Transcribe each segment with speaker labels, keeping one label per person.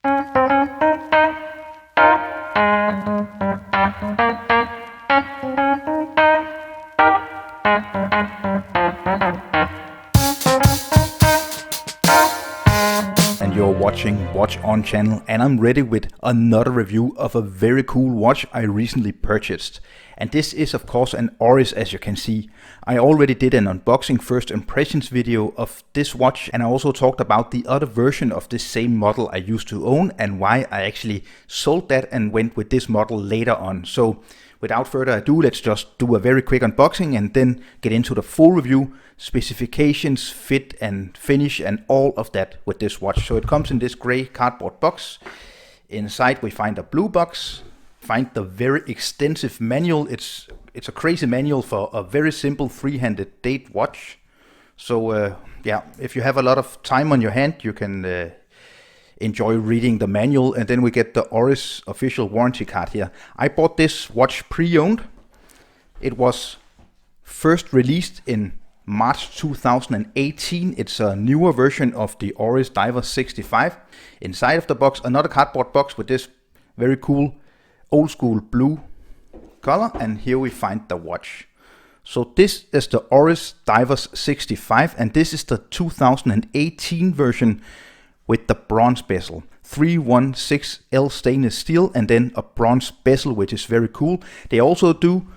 Speaker 1: And you're watching Watch On channel, and I'm ready with another review of a very cool watch I recently purchased. And this is of course an Oris, as you can see. I already did an unboxing first impressions video of this watch, and I also talked about the other version of this same model I used to own and why I actually sold that and went with this model later on. So without further ado, let's just do a very quick unboxing and then get into the full review, specifications, fit and finish and all of that with this watch. So it comes in this gray cardboard box. Inside we find a blue box, find the very extensive manual. It's a crazy manual for a very simple three-handed date watch. So yeah, if you have a lot of time on your hand, you can enjoy reading the manual. And then we get the Oris official warranty card here. I bought this watch pre-owned. It was first released in March 2018. It's a newer version of the Oris Divers 65. Inside of the box, another cardboard box with this very cool old school blue color, and here we find the watch. So this is the Oris Divers 65, and this is the 2018 version with the bronze bezel, 316L stainless steel, and then a bronze bezel, which is very cool. They also do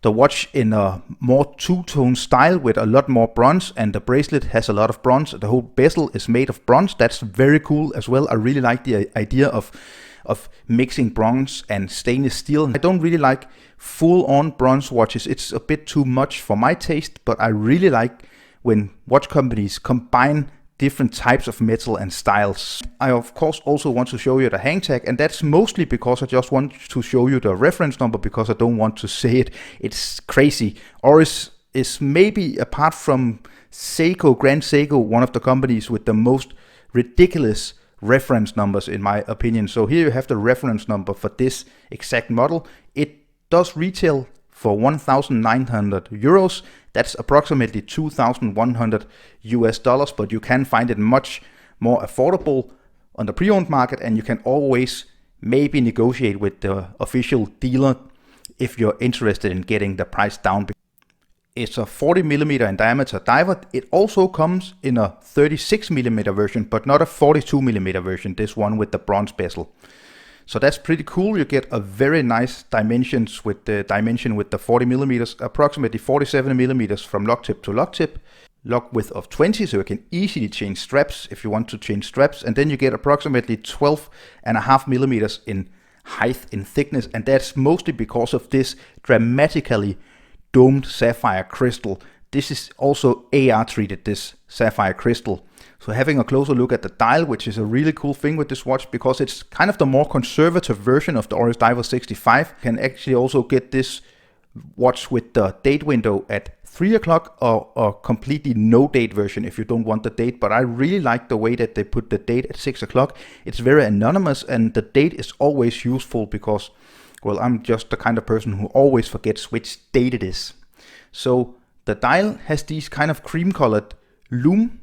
Speaker 1: the watch in a more two-tone style with a lot more bronze, and the bracelet has a lot of bronze. The whole bezel is made of bronze. That's very cool as well. I really like the idea of mixing bronze and stainless steel. I don't really like full-on bronze watches. It's a bit too much for my taste, but I really like when watch companies combine different types of metal and styles. I of course also want to show you the hang tag, and that's mostly because I just want to show you the reference number, because I don't want to say it. It's crazy. Oris is maybe, apart from Seiko, Grand Seiko, one of the companies with the most ridiculous reference numbers in my opinion. So here you have the reference number for this exact model. It does retail for 1,900 euros. That's approximately 2,100 US dollars, but you can find it much more affordable on the pre-owned market, and you can always maybe negotiate with the official dealer if you're interested in getting the price down. It's a 40mm in diameter diver. It also comes in a 36mm version, but not a 42mm version, this one with the bronze bezel. So that's pretty cool. You get a very nice dimensions with the dimension with the 40mm, approximately 47mm from lock tip to lock tip, lock width of 20, so you can easily change straps if you want to change straps. And then you get approximately 12.5mm in height, in thickness, and that's mostly because of this dramatically domed sapphire crystal. This is also AR treated, this sapphire crystal. So having a closer look at the dial, which is a really cool thing with this watch, because it's kind of the more conservative version of the Oris Divers 65. You can actually also get this watch with the date window at 3 o'clock or a completely no date version if you don't want the date. But I really like the way that they put the date at 6 o'clock. It's very anonymous, and the date is always useful because, well, I'm just the kind of person who always forgets which date it is. So the dial has these kind of cream colored lume.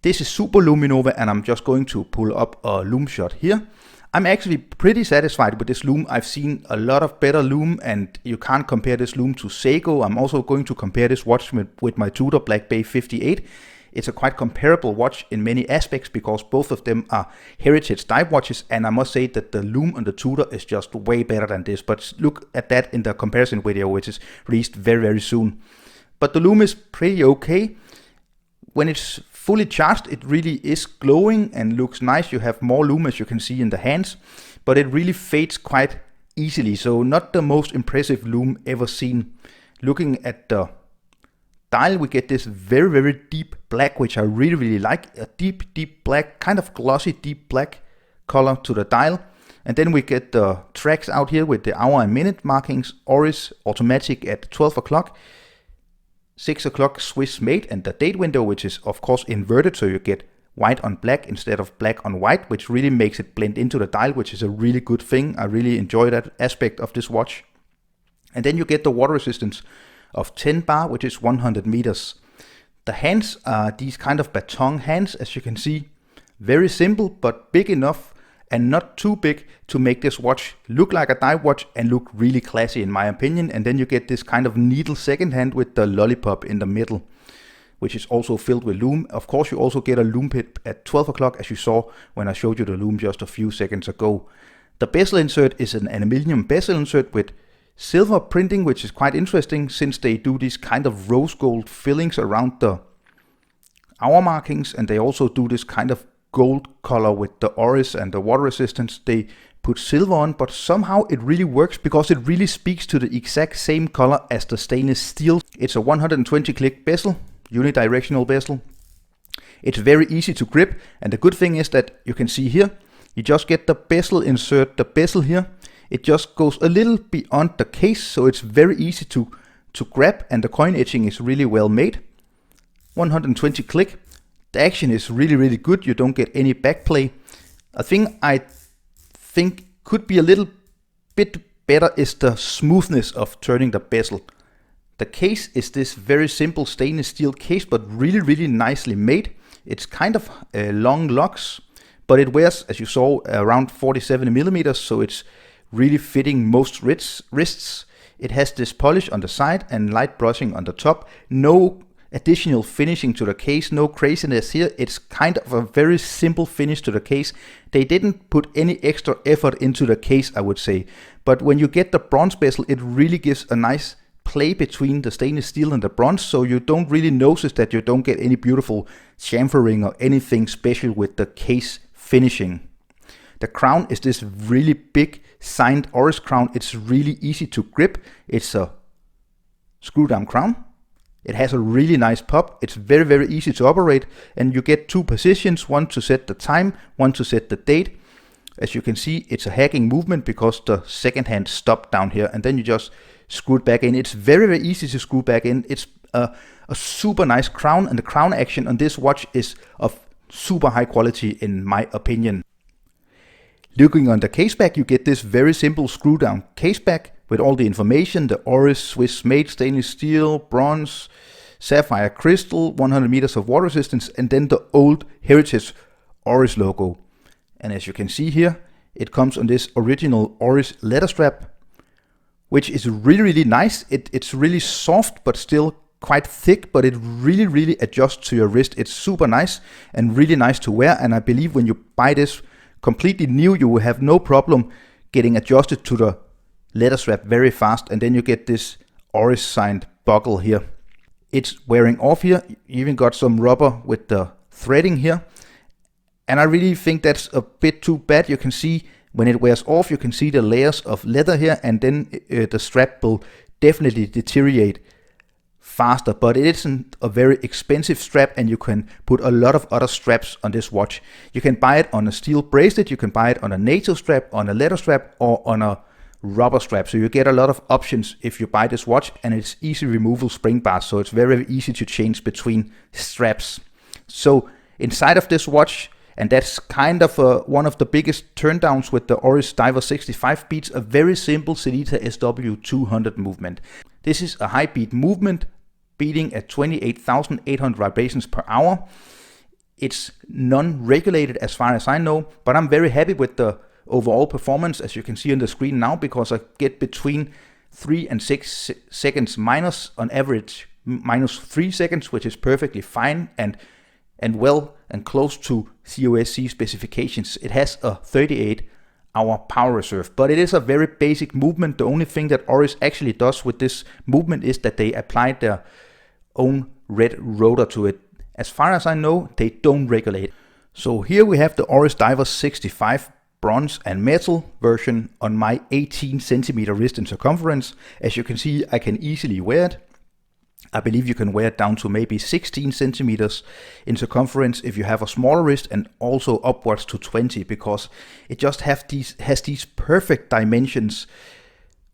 Speaker 1: This is Super Luminova, and I'm just going to pull up a lume shot here. I'm actually pretty satisfied with this lume. I've seen a lot of better lume, and you can't compare this lume to Seiko. I'm also going to compare this watch with my Tudor Black Bay 58. It's a quite comparable watch in many aspects because both of them are heritage dive watches, and I must say that the lume on the Tudor is just way better than this. But look at that in the comparison video, which is released very, very soon. But the lume is pretty okay. When it's fully charged, it really is glowing and looks nice. You have more lume, as you can see in the hands, but it really fades quite easily. So not the most impressive lume ever seen. Looking at the dial, we get this very, very deep black, which I really, really like. A deep, deep black, kind of glossy, deep black color to the dial. And then we get the tracks out here with the hour and minute markings. Oris automatic at 12 o'clock. 6 o'clock Swiss made, and the date window, which is of course inverted, so you get white on black instead of black on white, which really makes it blend into the dial, which is a really good thing. I really enjoy that aspect of this watch. And then you get the water resistance of 10 bar, which is 100 meters. The hands are these kind of baton hands, as you can see. Very simple, but big enough and not too big to make this watch look like a dive watch and look really classy in my opinion. And then you get this kind of needle second hand with the lollipop in the middle, which is also filled with lume. Of course, you also get a lume pit at 12 o'clock, as you saw when I showed you the lume just a few seconds ago. The bezel insert is an aluminum bezel insert with silver printing, which is quite interesting since they do these kind of rose gold fillings around the hour markings, and they also do this kind of gold color with the Oris and the water resistance. They put silver on, but somehow it really works because it really speaks to the exact same color as the stainless steel. It's a 120 click bezel, unidirectional bezel. It's very easy to grip, and the good thing is that you can see here, you just get the bezel insert, the bezel here. It just goes a little beyond the case, so it's very easy to grab, and the coin etching is really well made. 120 click. The action is really good. You don't get any backplay. A thing I think could be a little bit better is the smoothness of turning the bezel. The case is this very simple stainless steel case, but really nicely made. It's kind of long locks, but it wears, as you saw, around 47 millimeters, so it's really fitting most wrists. It has this polish on the side and light brushing on the top. No additional finishing to the case, no craziness here. It's kind of a very simple finish to the case. They didn't put any extra effort into the case, I would say. But when you get the bronze bezel, it really gives a nice play between the stainless steel and the bronze, so you don't really notice that you don't get any beautiful chamfering or anything special with the case finishing. The crown is this really big signed Oris crown. It's really easy to grip. It's a screw down crown. It has a really nice pop. It's very easy to operate, and you get two positions, one to set the time, one to set the date. As you can see, it's a hacking movement because the second hand stopped down here, and then you just screw it back in. It's very easy to screw back in. It's a super nice crown, and the crown action on this watch is of super high quality in my opinion. Looking on the case back, you get this very simple screw down case back with all the information, the Oris Swiss made stainless steel, bronze, sapphire crystal, 100 meters of water resistance, and then the old heritage Oris logo. And as you can see here, it comes on this original Oris leather strap, which is really nice. It's really soft, but still quite thick, but it really adjusts to your wrist. It's super nice and really nice to wear. And I believe when you buy this completely new, you will have no problem getting adjusted to the leather strap very fast. And then you get this Oris signed buckle here. It's wearing off here. You even got some rubber with the threading here. And I really think that's a bit too bad. You can see when it wears off, you can see the layers of leather here, and then the strap will definitely deteriorate faster. But it isn't a very expensive strap, and you can put a lot of other straps on this watch. You can buy it on a steel bracelet, you can buy it on a NATO strap, on a leather strap, or on a rubber strap. So you get a lot of options if you buy this watch, and it's easy removal spring bars, so it's very easy to change between straps. So inside of this watch, and that's kind of one of the biggest turndowns with the Oris Divers 65 beats, a very simple Sellita SW200 movement. This is a high beat movement, beating at 28,800 vibrations per hour. It's non-regulated as far as I know, but I'm very happy with the overall performance, as you can see on the screen now, because I get between 3 and 6 seconds minus, on average minus 3 seconds, which is perfectly fine and well and close to COSC specifications. It has a 38-hour power reserve, but it is a very basic movement. The only thing that Oris actually does with this movement is that they applied their own red rotor to it. As far as I know, they don't regulate. So here we have the Oris Divers 65 bronze and metal version on my 18 centimeter wrist in circumference. As you can see, I can easily wear it. I believe you can wear it down to maybe 16 centimeters in circumference if you have a smaller wrist, and also upwards to 20, because it just has these perfect dimensions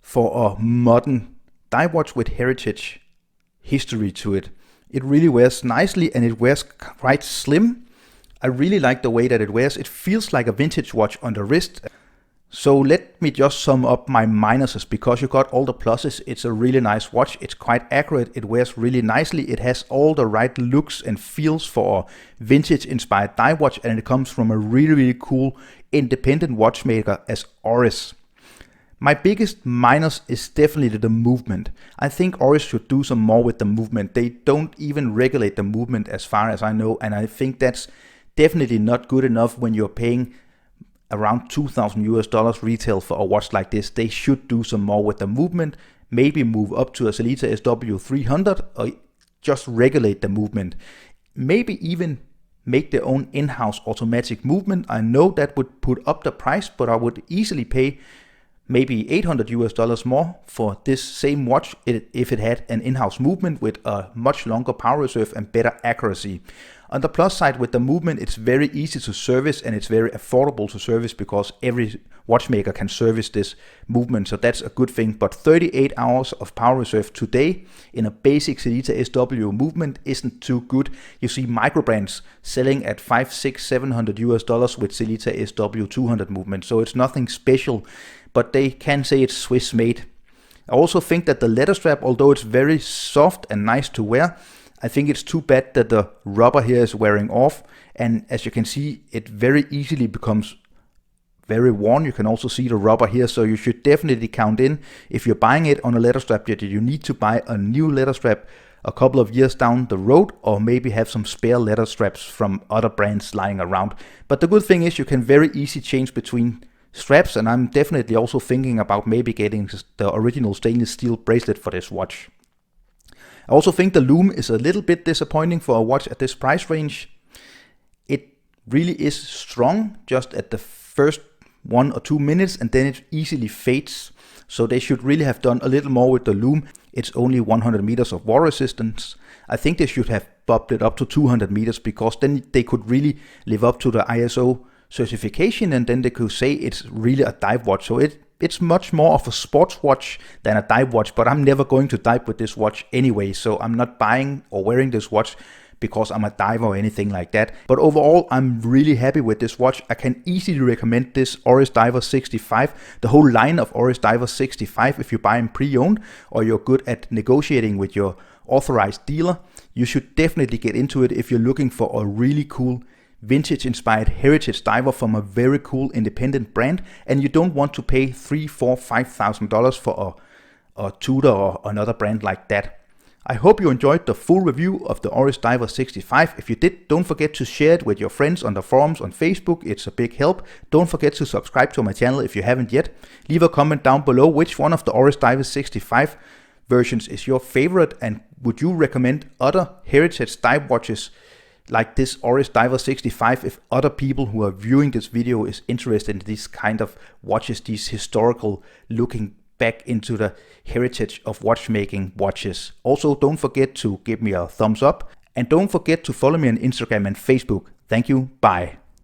Speaker 1: for a modern dive watch with heritage history to it. It really wears nicely, and it wears quite slim. I really like the way that it wears. It feels like a vintage watch on the wrist. So let me just sum up my minuses, because you got all the pluses. It's a really nice watch. It's quite accurate. It wears really nicely. It has all the right looks and feels for a vintage inspired dive watch, and it comes from a really cool independent watchmaker as Oris. My biggest minus is definitely the movement. I think Oris should do some more with the movement. They don't even regulate the movement as far as I know, and I think that's definitely not good enough when you're paying around $2,000 retail for a watch like this. They should do some more with the movement, maybe move up to a Sellita SW300 or just regulate the movement. Maybe even make their own in-house automatic movement. I know that would put up the price, but I would easily pay maybe $800 more for this same watch if it had an in-house movement with a much longer power reserve and better accuracy. On the plus side with the movement, it's very easy to service and it's very affordable to service because every watchmaker can service this movement, so that's a good thing. But 38 hours of power reserve today in a basic Sellita SW movement isn't too good. You see micro brands selling at $500, $600, $700 with Sellita SW200 movement, so it's nothing special, but they can say it's Swiss made. I also think that the leather strap, although it's very soft and nice to wear, I think it's too bad that the rubber here is wearing off, and as you can see, it very easily becomes very worn. You can also see the rubber here, so you should definitely count in, if you're buying it on a leather strap, that you need to buy a new leather strap a couple of years down the road, or maybe have some spare leather straps from other brands lying around. But the good thing is you can very easily change between straps, and I'm definitely also thinking about maybe getting the original stainless steel bracelet for this watch. I also think the lume is a little bit disappointing for a watch at this price range. It really is strong just at the first 1 or 2 minutes, and then it easily fades. So they should really have done a little more with the lume. It's only 100 meters of water resistance. I think they should have bumped it up to 200 meters, because then they could really live up to the ISO certification, and then they could say it's really a dive watch. So it's much more of a sports watch than a dive watch, but I'm never going to dive with this watch anyway, so I'm not buying or wearing this watch because I'm a diver or anything like that. But overall, I'm really happy with this watch. I can easily recommend this Oris Divers 65, the whole line of Oris Divers 65. If you buy them pre-owned or you're good at negotiating with your authorized dealer, you should definitely get into it if you're looking for a really cool vintage inspired heritage diver from a very cool independent brand, and you don't want to pay $3,000, $4,000, $5,000 for a Tudor or another brand like that. I hope you enjoyed the full review of the Oris Divers 65. If you did, don't forget to share it with your friends on the forums on Facebook. It's a big help. Don't forget to subscribe to my channel if you haven't yet. Leave a comment down below which one of the Oris Divers 65 versions is your favorite, and would you recommend other heritage dive watches like this Oris Divers 65 if other people who are viewing this video is interested in this kind of watches, these historical looking back into the heritage of watchmaking watches. Also, don't forget to give me a thumbs up, and don't forget to follow me on Instagram and Facebook. Thank you. Bye.